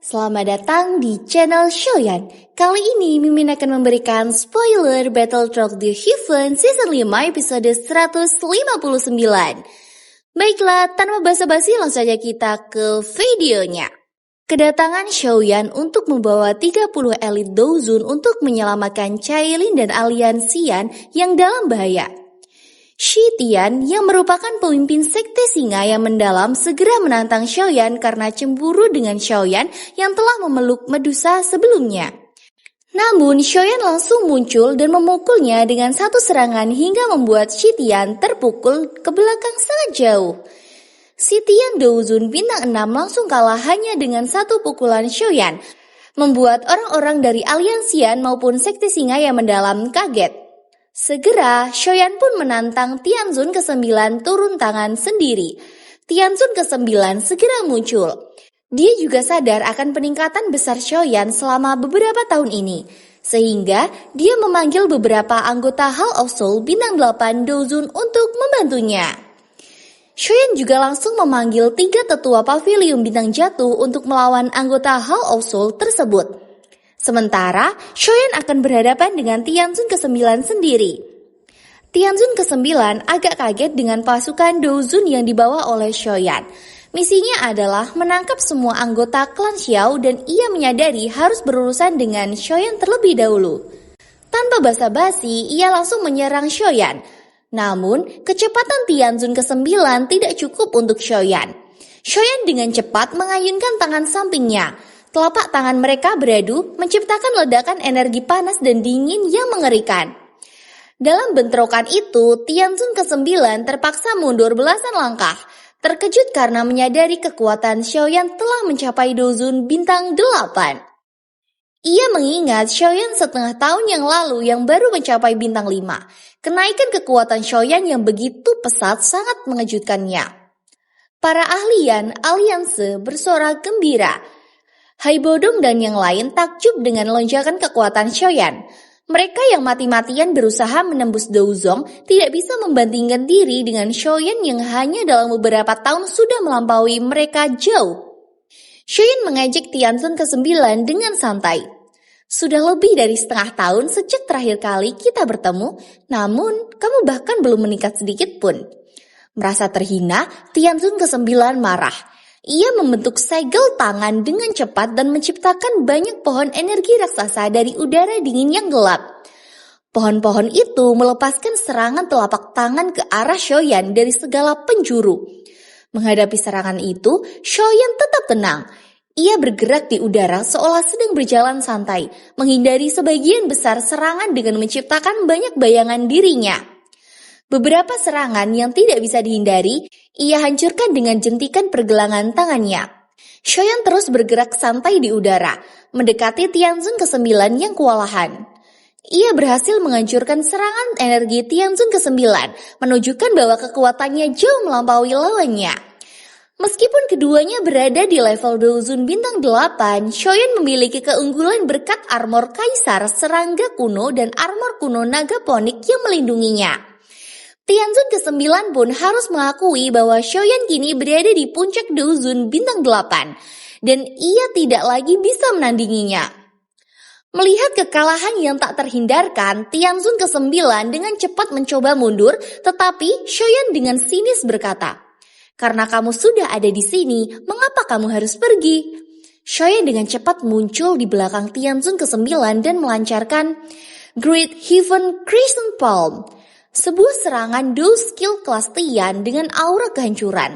Selamat datang di channel Shoyan. Kali ini Mimin akan memberikan spoiler Battle Rock the Heaven Season 5 episode 159. Baiklah, tanpa basa-basi langsung saja kita ke videonya. Kedatangan Shoyan untuk membawa 30 elit Douzun untuk menyelamatkan Cailin dan alian Xian yang dalam bahaya. Shi Tian yang merupakan pemimpin sekte singa yang mendalam segera menantang Xiaoyan karena cemburu dengan Xiaoyan yang telah memeluk Medusa sebelumnya. Namun Xiaoyan langsung muncul dan memukulnya dengan satu serangan hingga membuat Shi Tian terpukul ke belakang sangat jauh. Shi Tian Douzun bintang 6 langsung kalah hanya dengan satu pukulan Xiaoyan, membuat orang-orang dari aliansi Xian maupun sekte singa yang mendalam kaget. Segera, Shoyan pun menantang Tianzun ke-9 turun tangan sendiri. Tianzun ke-9 segera muncul. Dia juga sadar akan peningkatan besar Shoyan selama beberapa tahun ini. Sehingga, dia memanggil beberapa anggota Hall of Soul bintang 8 Douzun untuk membantunya. Shoyan juga langsung memanggil 3 tetua pavilion bintang jatuh untuk melawan anggota Hall of Soul tersebut. Sementara, Shoyan akan berhadapan dengan Tianzun ke-9 sendiri. Tianzun ke-9 agak kaget dengan pasukan Douzun yang dibawa oleh Shoyan. Misinya adalah menangkap semua anggota klan Xiao dan ia menyadari harus berurusan dengan Shoyan terlebih dahulu. Tanpa basa-basi, ia langsung menyerang Shoyan. Namun, kecepatan Tianzun ke-9 tidak cukup untuk Shoyan. Shoyan dengan cepat mengayunkan tangan sampingnya. Telapak tangan mereka beradu menciptakan ledakan energi panas dan dingin yang mengerikan. Dalam bentrokan itu, Tianzun ke-9 terpaksa mundur belasan langkah, terkejut karena menyadari kekuatan Xiaoyan telah mencapai Douzun bintang 8. Ia mengingat Xiaoyan setengah tahun yang lalu yang baru mencapai bintang 5. Kenaikan kekuatan Xiaoyan yang begitu pesat sangat mengejutkannya. Para ahlian alianse bersorak gembira. Hai Bodong dan yang lain takjub dengan lonjakan kekuatan Xiaoyan. Mereka yang mati-matian berusaha menembus Douzong tidak bisa membandingkan diri dengan Xiaoyan yang hanya dalam beberapa tahun sudah melampaui mereka jauh. Xiaoyan mengejek Tianzun ke-9 dengan santai. Sudah lebih dari setengah tahun sejak terakhir kali kita bertemu, namun kamu bahkan belum meningkat sedikit pun. Merasa terhina, Tianzun ke-9 marah. Ia membentuk segel tangan dengan cepat dan menciptakan banyak pohon energi raksasa dari udara dingin yang gelap. Pohon-pohon itu melepaskan serangan telapak tangan ke arah Shoyan dari segala penjuru. Menghadapi serangan itu, Shoyan tetap tenang. Ia bergerak di udara seolah sedang berjalan santai, menghindari sebagian besar serangan dengan menciptakan banyak bayangan dirinya. Beberapa serangan yang tidak bisa dihindari, ia hancurkan dengan jentikan pergelangan tangannya. Shoyan terus bergerak santai di udara, mendekati Tianzun ke-9 yang kewalahan. Ia berhasil menghancurkan serangan energi Tianzun ke-9, menunjukkan bahwa kekuatannya jauh melampaui lawannya. Meskipun keduanya berada di level Douzun bintang 8, Shoyan memiliki keunggulan berkat armor kaisar serangga kuno dan armor kuno naga ponik yang melindunginya. Tianzun ke-9 pun harus mengakui bahwa Xiaoyan kini berada di puncak Douzun bintang 8 dan ia tidak lagi bisa menandinginya. Melihat kekalahan yang tak terhindarkan, Tianzun ke-9 dengan cepat mencoba mundur, tetapi Xiaoyan dengan sinis berkata, "Karena kamu sudah ada di sini, mengapa kamu harus pergi?" Xiaoyan dengan cepat muncul di belakang Tianzun ke-9 dan melancarkan Great Heaven Crescent Palm. Sebuah serangan dual skill kelas Tian dengan aura kehancuran.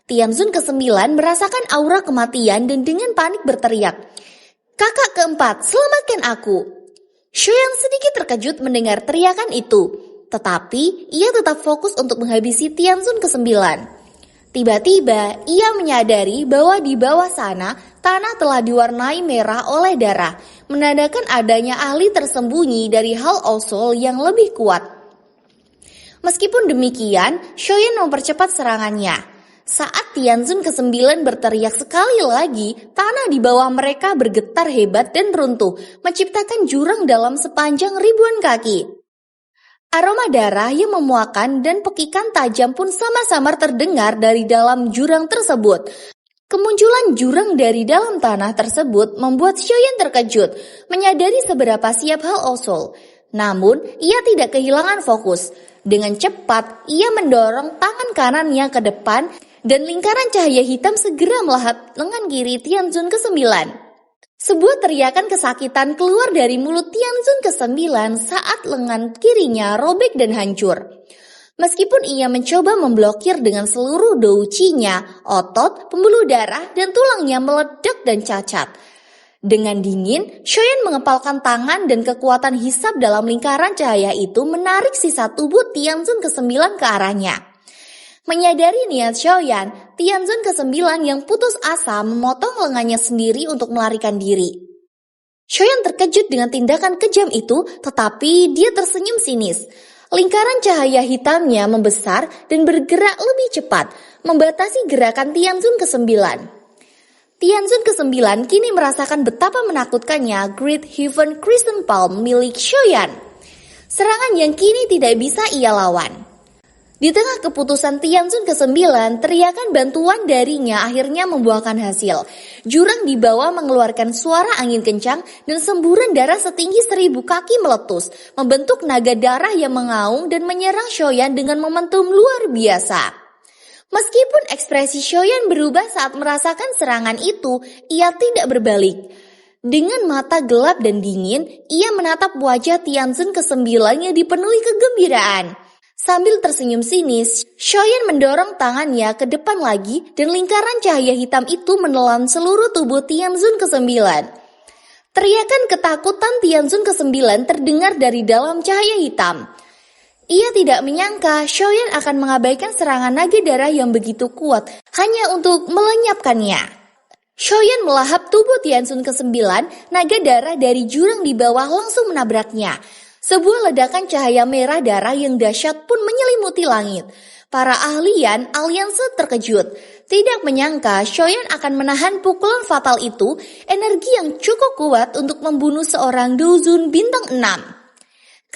Tianzun ke-9 merasakan aura kematian dan dengan panik berteriak, "Kakak keempat, selamatkan aku!" Xiaoyan sedikit terkejut mendengar teriakan itu, tetapi ia tetap fokus untuk menghabisi Tianzun ke-9. Tiba-tiba ia menyadari bahwa di bawah sana tanah telah diwarnai merah oleh darah, menandakan adanya ahli tersembunyi dari Hall of Soul yang lebih kuat. Meskipun demikian, Xiaoyan mempercepat serangannya. Saat Tianzun ke-9 berteriak sekali lagi, tanah di bawah mereka bergetar hebat dan runtuh, menciptakan jurang dalam sepanjang ribuan kaki. Aroma darah yang memuakan dan pekikan tajam pun sama-sama terdengar dari dalam jurang tersebut. Kemunculan jurang dari dalam tanah tersebut membuat Xiaoyan terkejut, menyadari seberapa siap Hal Osul. Namun, ia tidak kehilangan fokus. Dengan cepat, ia mendorong tangan kanannya ke depan dan lingkaran cahaya hitam segera melahap lengan kiri Tianzun ke-9. Sebuah teriakan kesakitan keluar dari mulut Tianzun ke-9 saat lengan kirinya robek dan hancur. Meskipun ia mencoba memblokir dengan seluruh douci-nya, otot, pembuluh darah, dan tulangnya meledak dan cacat. Dengan dingin, Xiaoyan mengepalkan tangan dan kekuatan hisab dalam lingkaran cahaya itu menarik sisa tubuh Tianzun ke-9 ke arahnya. Menyadari niat Xiaoyan, Tianzun ke-9 yang putus asa memotong lengannya sendiri untuk melarikan diri. Xiaoyan terkejut dengan tindakan kejam itu, tetapi dia tersenyum sinis. Lingkaran cahaya hitamnya membesar dan bergerak lebih cepat, membatasi gerakan Tianzun ke-9. Tianzun ke-9 kini merasakan betapa menakutkannya Great Heaven Crescent Palm milik Xiaoyan. Serangan yang kini tidak bisa ia lawan. Di tengah keputusan Tianzun ke-9, teriakan bantuan darinya akhirnya membuahkan hasil. Jurang di bawah mengeluarkan suara angin kencang dan semburan darah setinggi 1000 kaki meletus, membentuk naga darah yang mengaung dan menyerang Xiaoyan dengan momentum luar biasa. Meskipun ekspresi Xiaoyan berubah saat merasakan serangan itu, ia tidak berbalik. Dengan mata gelap dan dingin, ia menatap wajah Tianzun ke-9 yang dipenuhi kegembiraan. Sambil tersenyum sinis, Xiaoyan mendorong tangannya ke depan lagi dan lingkaran cahaya hitam itu menelan seluruh tubuh Tianzun ke-9. Teriakan ketakutan Tianzun ke-9 terdengar dari dalam cahaya hitam. Ia tidak menyangka Xiaoyan akan mengabaikan serangan naga darah yang begitu kuat hanya untuk melenyapkannya. Xiaoyan melahap tubuh Tianzun ke-9, naga darah dari jurang di bawah langsung menabraknya. Sebuah ledakan cahaya merah darah yang dahsyat pun menyelimuti langit. Para ahlian alianse terkejut. Tidak menyangka Xiaoyan akan menahan pukulan fatal itu, energi yang cukup kuat untuk membunuh seorang Douzun bintang 6.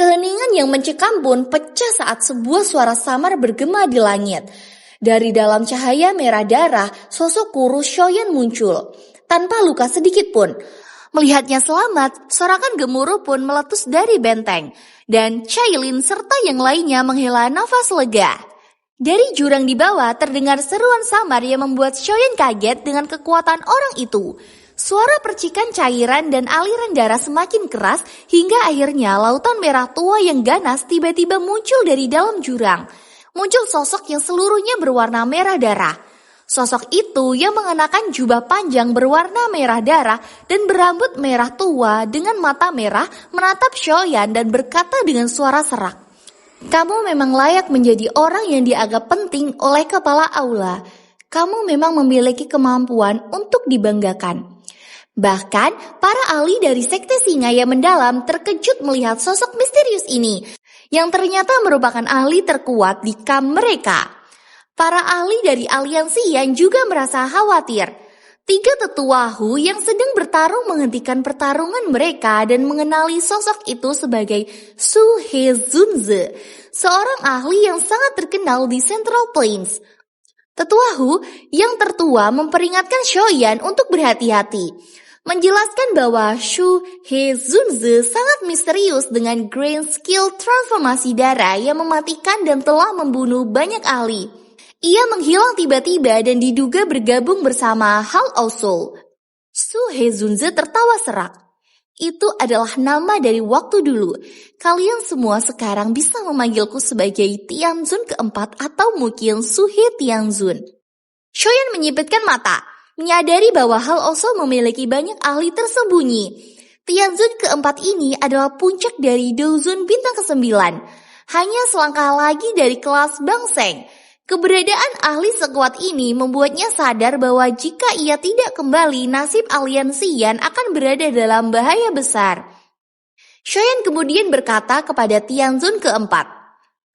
Keheningan yang mencekam pun pecah saat sebuah suara samar bergema di langit. Dari dalam cahaya merah darah, sosok kurus Xiaoyan muncul, tanpa luka sedikit pun. Melihatnya selamat, sorakan gemuruh pun meletus dari benteng, dan Cailin serta yang lainnya menghela nafas lega. Dari jurang di bawah terdengar seruan samar yang membuat Xiaoyan kaget dengan kekuatan orang itu. Suara percikan cairan dan aliran darah semakin keras hingga akhirnya lautan merah tua yang ganas tiba-tiba muncul dari dalam jurang. Muncul sosok yang seluruhnya berwarna merah darah. Sosok itu yang mengenakan jubah panjang berwarna merah darah dan berambut merah tua dengan mata merah menatap Xiaoyan dan berkata dengan suara serak, "Kamu memang layak menjadi orang yang dianggap penting oleh kepala aula. Kamu memang memiliki kemampuan untuk dibanggakan." Bahkan, para ahli dari sekte singa yang mendalam terkejut melihat sosok misterius ini, yang ternyata merupakan ahli terkuat di kamp mereka. Para ahli dari aliansi yang juga merasa khawatir. 3 tetua Hu yang sedang bertarung menghentikan pertarungan mereka dan mengenali sosok itu sebagai Su Hezunze, seorang ahli yang sangat terkenal di Central Plains. Tetua Hu yang tertua memperingatkan Xiaoyan untuk berhati-hati, menjelaskan bahwa Su Hezunze sangat misterius dengan grand skill transformasi darah yang mematikan dan telah membunuh banyak ahli. Ia menghilang tiba-tiba dan diduga bergabung bersama Hal Osul. Su Hezunze tertawa serak. Itu adalah nama dari waktu dulu. Kalian semua sekarang bisa memanggilku sebagai Tianzun keempat atau mungkin Su He Tianzun. Xiaoyan menyipitkan mata, menyadari bahwa Hal Osul memiliki banyak ahli tersembunyi. Tianzun keempat ini adalah puncak dari Douzun bintang ke-9. Hanya selangkah lagi dari kelas Bangseng. Keberadaan ahli sekuat ini membuatnya sadar bahwa jika ia tidak kembali, nasib aliansi Yan akan berada dalam bahaya besar. Xiaoyan kemudian berkata kepada Tianzun keempat,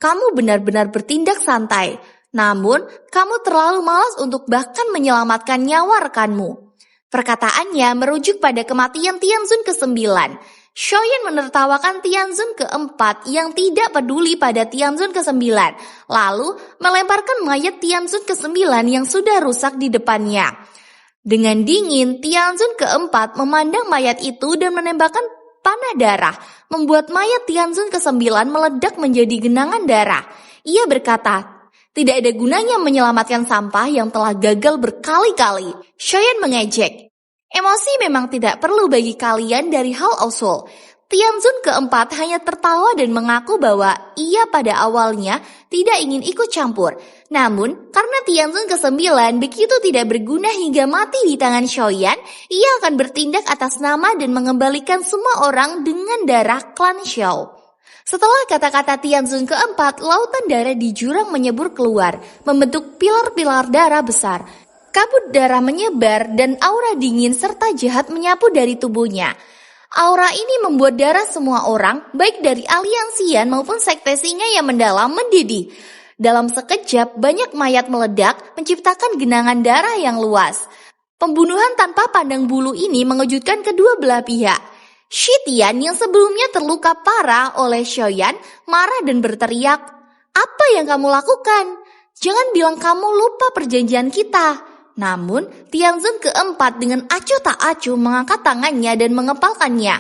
"Kamu benar-benar bertindak santai, namun kamu terlalu malas untuk bahkan menyelamatkan nyawa rekanmu." Perkataannya merujuk pada kematian Tianzun ke-9. Xiaoyan menertawakan Tianzun keempat yang tidak peduli pada Tianzun ke-9, lalu melemparkan mayat Tianzun ke-9 yang sudah rusak di depannya. Dengan dingin, Tianzun keempat memandang mayat itu dan menembakkan panah darah, membuat mayat Tianzun ke-9 meledak menjadi genangan darah. Ia berkata, tidak ada gunanya menyelamatkan sampah yang telah gagal berkali-kali. Shoyan mengejek. Emosi memang tidak perlu bagi kalian dari hal usul. Tianzun keempat hanya tertawa dan mengaku bahwa ia pada awalnya tidak ingin ikut campur. Namun, karena Tianzun ke-9 begitu tidak berguna hingga mati di tangan Shoyan, ia akan bertindak atas nama dan mengembalikan semua orang dengan darah klan Xiao. Setelah kata-kata Tianzun keempat, lautan darah di jurang menyembur keluar, membentuk pilar-pilar darah besar. Kabut darah menyebar dan aura dingin serta jahat menyapu dari tubuhnya. Aura ini membuat darah semua orang, baik dari aliansian maupun sekte singa yang mendalam, mendidih. Dalam sekejap, banyak mayat meledak, menciptakan genangan darah yang luas. Pembunuhan tanpa pandang bulu ini mengejutkan kedua belah pihak. Shi Tian yang sebelumnya terluka parah oleh Shoyan marah dan berteriak, "Apa yang kamu lakukan? Jangan bilang kamu lupa perjanjian kita." Namun, Tianzun keempat dengan acuh tak acuh mengangkat tangannya dan mengepalkannya.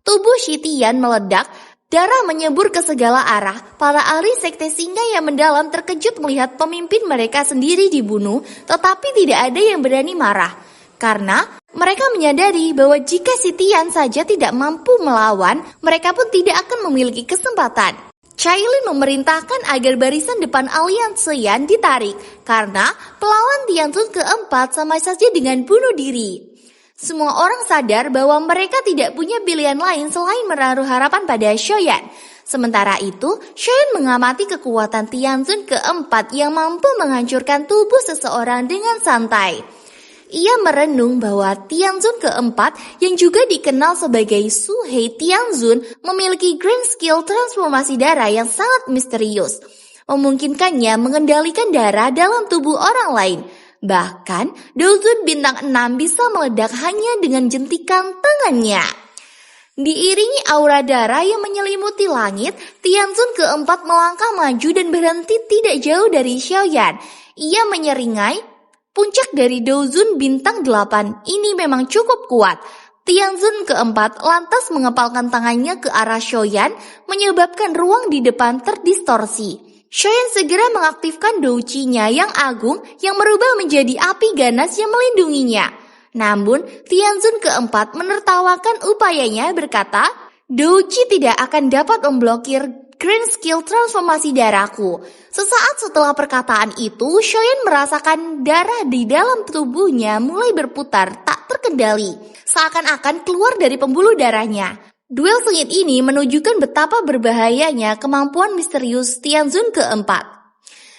Tubuh Shi Tian meledak, darah menyembur ke segala arah. Para ahli sekte singa yang mendalam terkejut melihat pemimpin mereka sendiri dibunuh, tetapi tidak ada yang berani marah. Karena mereka menyadari bahwa jika Shi Tian saja tidak mampu melawan, mereka pun tidak akan memiliki kesempatan. Cailin memerintahkan agar barisan depan aliansian ditarik karena pelawan Tianzun keempat sama saja dengan bunuh diri. Semua orang sadar bahwa mereka tidak punya pilihan lain selain menaruh harapan pada Shoyan. Sementara itu, Shoyan mengamati kekuatan Tianzun keempat yang mampu menghancurkan tubuh seseorang dengan santai. Ia merenung bahwa Tianzun keempat yang juga dikenal sebagai Su Hei Tianzun memiliki grand skill transformasi darah yang sangat misterius, memungkinkannya mengendalikan darah dalam tubuh orang lain. Bahkan, Douzun bintang 6 bisa meledak hanya dengan jentikan tangannya. Diiringi aura darah yang menyelimuti langit, Tianzun keempat melangkah maju dan berhenti tidak jauh dari Xiaoyan. Ia menyeringai, puncak dari Douzun bintang 8 ini memang cukup kuat. Tianzun keempat lantas mengepalkan tangannya ke arah Shoyan, menyebabkan ruang di depan terdistorsi. Shoyan segera mengaktifkan douchi-nya yang agung yang merubah menjadi api ganas yang melindunginya. Namun, Tianzun keempat menertawakan upayanya berkata, douchi tidak akan dapat memblokir grand skill transformasi darahku. Sesaat setelah perkataan itu, Shoyan merasakan darah di dalam tubuhnya mulai berputar tak terkendali, seakan-akan keluar dari pembuluh darahnya. Duel sengit ini menunjukkan betapa berbahayanya kemampuan misterius Tianzun keempat.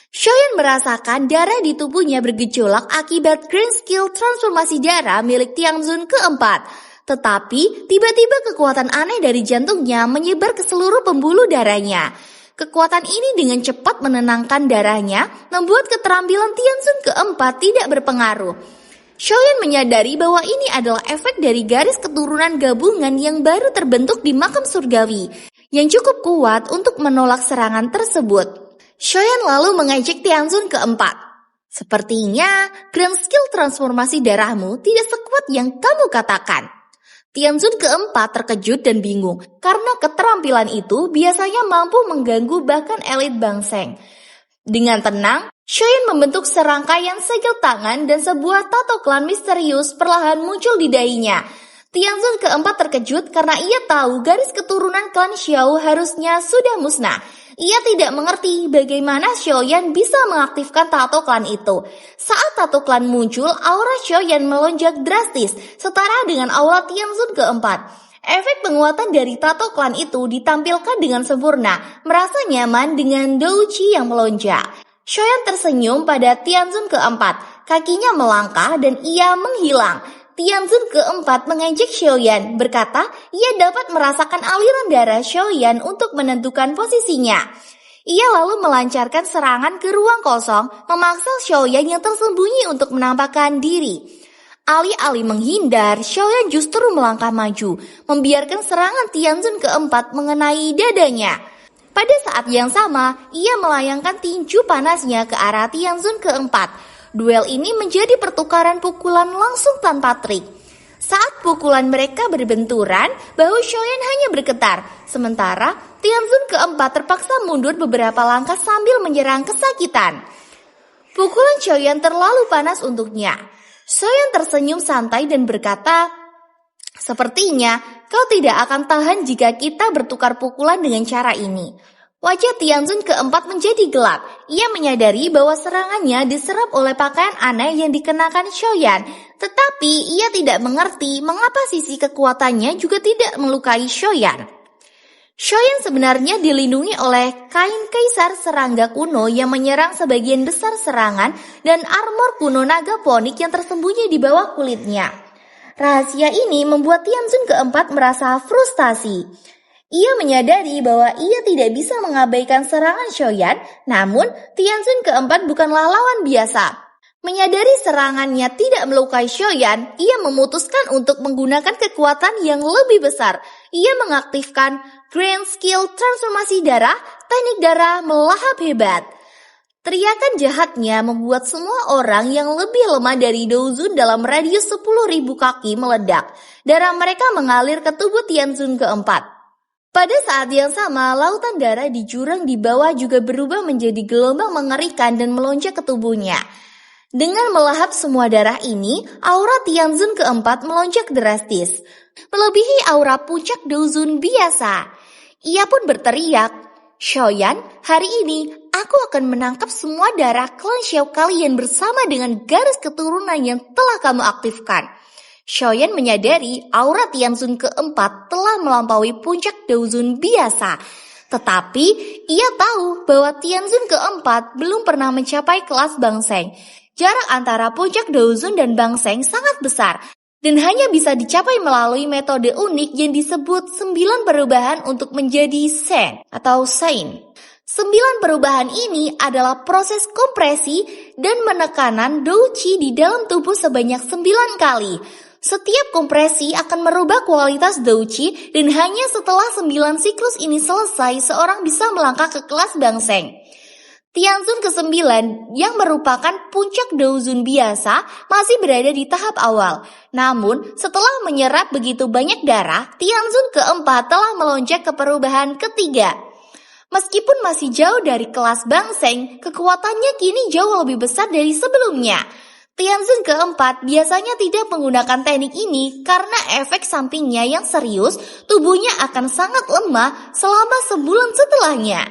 Shoyan merasakan darah di tubuhnya bergejolak akibat grand skill transformasi darah milik Tianzun keempat. Tetapi, tiba-tiba kekuatan aneh dari jantungnya menyebar ke seluruh pembuluh darahnya. Kekuatan ini dengan cepat menenangkan darahnya, membuat keterampilan Tianzun keempat tidak berpengaruh. Shoyan menyadari bahwa ini adalah efek dari garis keturunan gabungan yang baru terbentuk di makam surgawi, yang cukup kuat untuk menolak serangan tersebut. Shoyan lalu mengejek Tianzun keempat. Sepertinya, grand skill transformasi darahmu tidak sekuat yang kamu katakan. Tianzun keempat terkejut dan bingung karena keterampilan itu biasanya mampu mengganggu bahkan elit bangseng. Dengan tenang, Shoyan membentuk serangkaian segel tangan dan sebuah tato klan misterius perlahan muncul di dahinya. Tianzun keempat terkejut karena ia tahu garis keturunan klan Xiao harusnya sudah musnah. Ia tidak mengerti bagaimana Shoyan bisa mengaktifkan tato klan itu. Saat tato klan muncul, aura Shoyan melonjak drastis, setara dengan aura Tianzun keempat. Efek penguatan dari tato klan itu ditampilkan dengan sempurna, merasa nyaman dengan douchi yang melonjak. Shoyan tersenyum pada Tianzun keempat, kakinya melangkah dan ia menghilang. Tianzun keempat mengejek Shoyan, berkata ia dapat merasakan aliran darah Shoyan untuk menentukan posisinya. Ia lalu melancarkan serangan ke ruang kosong, memaksa Shoyan yang tersembunyi untuk menampakkan diri. Alih-alih menghindar, Shoyan justru melangkah maju, membiarkan serangan Tianzun keempat mengenai dadanya. Pada saat yang sama, ia melayangkan tinju panasnya ke arah Tianzun keempat. Duel ini menjadi pertukaran pukulan langsung tanpa trik. Saat pukulan mereka berbenturan, bahu Xiaoyan hanya bergetar. Sementara Tianzun keempat terpaksa mundur beberapa langkah sambil menyerang kesakitan. Pukulan Xiaoyan terlalu panas untuknya. Xiaoyan tersenyum santai dan berkata, "Sepertinya kau tidak akan tahan jika kita bertukar pukulan dengan cara ini." Wajah Tianzun keempat menjadi gelap. Ia menyadari bahwa serangannya diserap oleh pakaian aneh yang dikenakan Xiaoyan. Tetapi ia tidak mengerti mengapa sisi kekuatannya juga tidak melukai Xiaoyan. Xiaoyan sebenarnya dilindungi oleh kain kaisar serangga kuno yang menyerang sebagian besar serangan dan armor kuno naga ponik yang tersembunyi di bawah kulitnya. Rahasia ini membuat Tianzun keempat merasa frustasi. Ia menyadari bahwa ia tidak bisa mengabaikan serangan Xiaoyan, namun Tianzun keempat bukanlah lawan biasa. Menyadari serangannya tidak melukai Xiaoyan, ia memutuskan untuk menggunakan kekuatan yang lebih besar. Ia mengaktifkan Grand Skill Transformasi Darah, teknik darah melahap hebat. Teriakan jahatnya membuat semua orang yang lebih lemah dari Douzun dalam radius 10.000 kaki meledak. Darah mereka mengalir ke tubuh Tianzun keempat. Pada saat yang sama, lautan darah di jurang di bawah juga berubah menjadi gelombang mengerikan dan melonjak ke tubuhnya. Dengan melahap semua darah ini, aura Tianzun keempat melonjak drastis, melebihi aura puncak Douzun biasa. Ia pun berteriak, "Xiaoyan, hari ini aku akan menangkap semua darah klan Xiao kalian bersama dengan garis keturunan yang telah kamu aktifkan." Xiaoyan menyadari aura Tianzun keempat telah melampaui puncak Douzun biasa. Tetapi ia tahu bahwa Tianzun keempat belum pernah mencapai kelas Bangseng. Jarak antara puncak Douzun dan Bangseng sangat besar dan hanya bisa dicapai melalui metode unik yang disebut 9 perubahan untuk menjadi Shen atau Sein. 9 perubahan ini adalah proses kompresi dan penekanan Dou Qi di dalam tubuh sebanyak 9 kali. Setiap kompresi akan merubah kualitas Dou Qi dan hanya setelah 9 siklus ini selesai, seorang bisa melangkah ke kelas Bangseng. Tianzun ke-9 yang merupakan puncak Douzun biasa masih berada di tahap awal. Namun setelah menyerap begitu banyak darah, Tianzun keempat telah melonjak ke perubahan ketiga. Meskipun masih jauh dari kelas Bangseng, kekuatannya kini jauh lebih besar dari sebelumnya. Tianzun keempat biasanya tidak menggunakan teknik ini karena efek sampingnya yang serius, tubuhnya akan sangat lemah selama sebulan setelahnya.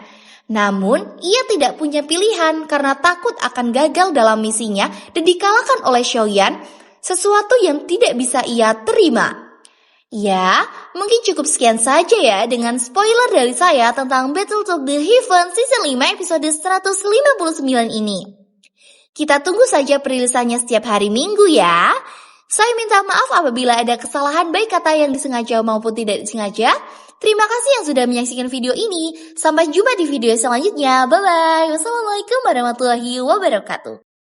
Namun, ia tidak punya pilihan karena takut akan gagal dalam misinya dan dikalahkan oleh Xiaoyan, sesuatu yang tidak bisa ia terima. Ya, mungkin cukup sekian saja ya dengan spoiler dari saya tentang Battle of the Heaven Season 5 episode 159 ini. Kita tunggu saja perilisannya setiap hari Minggu ya. Saya minta maaf apabila ada kesalahan baik kata yang disengaja maupun tidak disengaja. Terima kasih yang sudah menyaksikan video ini. Sampai jumpa di video selanjutnya. Bye-bye. Wassalamualaikum warahmatullahi wabarakatuh.